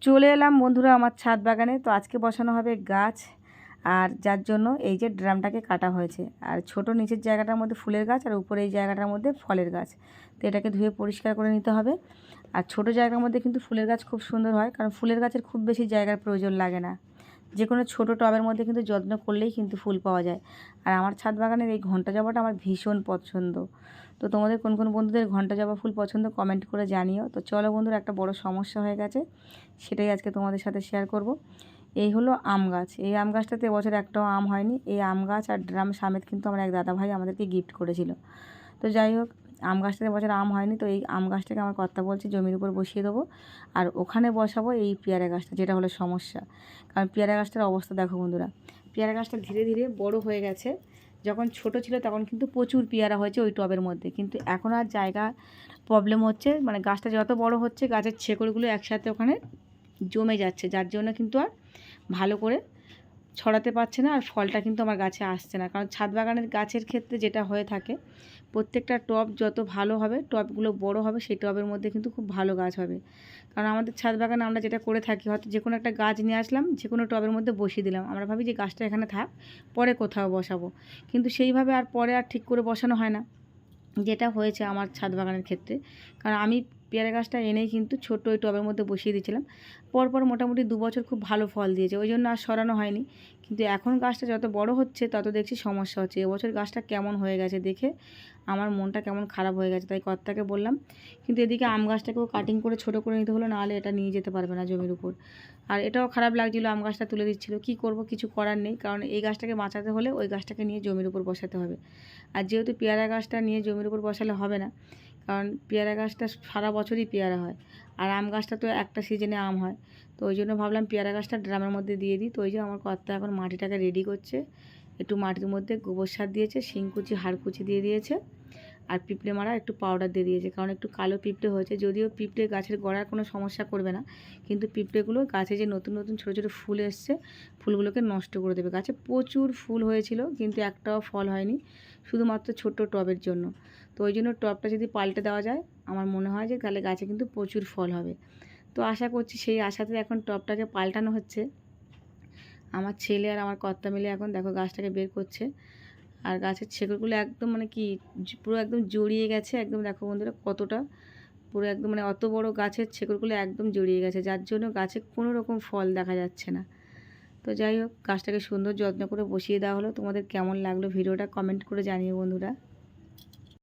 চলে এলাম বন্ধুরা আমার ছাদ বাগানে। তো আজকে বসানো হবে গাছ, আর যার জন্য এই যে ড্রামটাকে কাটা হয়েছে। আর ছোট নিচের জায়গাটার মধ্যে ফুলের গাছ, আর উপরে এই জায়গাটার মধ্যে ফলের গাছ। তো এটাকে ধুয়ে পরিষ্কার করে নিতে হবে। আর ছোট জায়গার মধ্যে কিন্তু ফুলের গাছ খুব সুন্দর হয়, কারণ ফুলের গাছের খুব বেশি জায়গার প্রয়োজন লাগে না। যে কোনো ছোটো টবের মধ্যে কিন্তু যত্ন করলেই কিন্তু ফুল পাওয়া যায়। আর আমার ছাদ বাগানের এই ঘন্টা জবাটা আমার ভীষণ পছন্দ। তো তোমাদের কোন কোন বন্ধুদের ঘন্টা জবা ফুল পছন্দ কমেন্ট করে জানিও। তো চলো বন্ধুরা, একটা বড় সমস্যা হয়ে গেছে, সেটাই আজকে তোমাদের সাথে শেয়ার করব। এই হলো আম গাছ। এই আম গাছটাতে এবছর একটাও আম হয়নি। এই আম গাছ আর ড্রাম সমেত কিন্তু আমার এক দাদা ভাই আমাদেরকে গিফট করেছিল। তো যাই হোক, আম গাছটাতে এবছর আম হয়নি। তো এই আম গাছটাকে আমার কর্তা বলছে জমির উপর বসিয়ে দেবো, আর ওখানে বসাবো এই পেয়ারা গাছটা, যেটা হলো সমস্যা। কারণ পেয়ারা গাছটার অবস্থা দেখো বন্ধুরা, পেয়ারা গাছটা ধীরে ধীরে বড় হয়ে গেছে। যখন ছোট ছিল তখন কিন্তু প্রচুর পেয়ারা হয়েছে ওই টবের মধ্যে, কিন্তু এখন আর জায়গা প্রবলেম হচ্ছে। মানে গাছটা যত বড় হচ্ছে গাছের শেকড়গুলো একসাথে ওখানে জমে যাচ্ছে, যার জন্য কিন্তু আর ভালো করে ছড়াতে পারছে না, আর ফলটা কিন্তু আমার গাছে আসছে না। কারণ ছাদ বাগানের গাছের ক্ষেত্রে যেটা হয়ে থাকে, প্রত্যেকটা টব যত ভালো হবে, টবগুলো বড় হবে, সেই টবের মধ্যে কিন্তু খুব ভালো গাছ হবে। কারণ আমাদের ছাদ বাগানে আমরা যেটা করে থাকি, হয়তো যে কোনো একটা গাছ নিয়ে আসলাম, যে কোনো টবের মধ্যে বসিয়ে দিলাম, আমরা ভাবি যে গাছটা এখানে থাক, পরে কোথাও বসাবো। কিন্তু সেইভাবে আর পরে আর ঠিক করে বসানো হয় না, যেটা হয়েছে আমার ছাদ বাগানের ক্ষেত্রে। কারণ আমি পেয়ারা গাছটা এনেই কিন্তু ছোট্ট ওই টবের মধ্যে বসিয়ে দিয়েছিলাম। পরপর মোটামুটি 2 বছর খুব ভালো ফল দিয়েছে, ওই জন্য আর সরানো হয়নি। কিন্তু এখন গাছটা যত বড় হচ্ছে তত দেখছি সমস্যা হচ্ছে। এবছর গাছটা কেমন হয়ে গেছে দেখে আমার মনটা কেমন খারাপ হয়ে গেছে, তাই কর্তাকে বললাম। কিন্তু এদিকে আম গাছটাকেও কাটিং করে ছোটো করে নিতে হলো, নাহলে এটা নিয়ে যেতে পারবে না জমির উপর। আর এটাও খারাপ লাগছিলো, আম গাছটা তুলে দিচ্ছিলো। কী করব, কিছু করার নেই, কারণ এই গাছটাকে বাঁচাতে হলে ওই গাছটাকে নিয়ে জমির উপর বসাতে হবে। আর যেহেতু পেয়ারা গাছটা নিয়ে জমির উপর বসালে হবে না, কারণ পেয়ারা গাছটা সারা বছরই পেয়ারা হয়, আর আম গাছটা তো একটা সিজনে আম হয়। তো ওই জন্য ভাবলাম পেয়ারা গাছটা ড্রামের মধ্যে দিয়ে দিই। তো ওই যে আমার কর্তা এখন মাটিটাকে রেডি করছে। একটু মাটির মধ্যে গোবর সার দিয়েছে, শিংকুচি হাড়কুচি দিয়ে দিয়েছে, আর পিঁপড়ে মারা একটু পাউডার দিয়ে দিয়েছে। কারণ একটু কালো পিঁপড়ে হয়েছে, যদিও পিঁপড়ে গাছের গোড়ার কোনো সমস্যা করবে না, কিন্তু পিঁপড়েগুলো গাছে যে নতুন নতুন ছোটো ছোটো ফুল এসছে, ফুলগুলোকে নষ্ট করে দেবে। গাছে প্রচুর ফুল হয়েছিল, কিন্তু একটাও ফল হয়নি, শুধুমাত্র ছোট্ট টবের জন্য। তো ওই জন্য টবটা যদি পাল্টে দেওয়া যায়, আমার মনে হয় যে তাহলে গাছে কিন্তু প্রচুর ফল হবে। তো আশা করছি, সেই আশাতে এখন টবটাকে পাল্টানো হচ্ছে। আমার ছেলে আর আমার কর্তা মিলে এখন দেখো গাছটাকে বের করছে। আর গাছের শেকড়গুলো একদম মানে কি পুরো একদম জড়িয়ে গেছে, একদম দেখো বন্ধুরা কতটা, পুরো একদম মানে অত বড় গাছের শেকড়গুলো একদম জড়িয়ে গেছে, যার জন্য গাছে কোনো রকম ফল দেখা যাচ্ছে না। তো যাই হোক, গাছটাকে সুন্দর যত্ন করে বসিয়ে দেওয়া হলো। তোমাদের কেমন লাগলো ভিডিওটা কমেন্ট করে জানিও বন্ধুরা।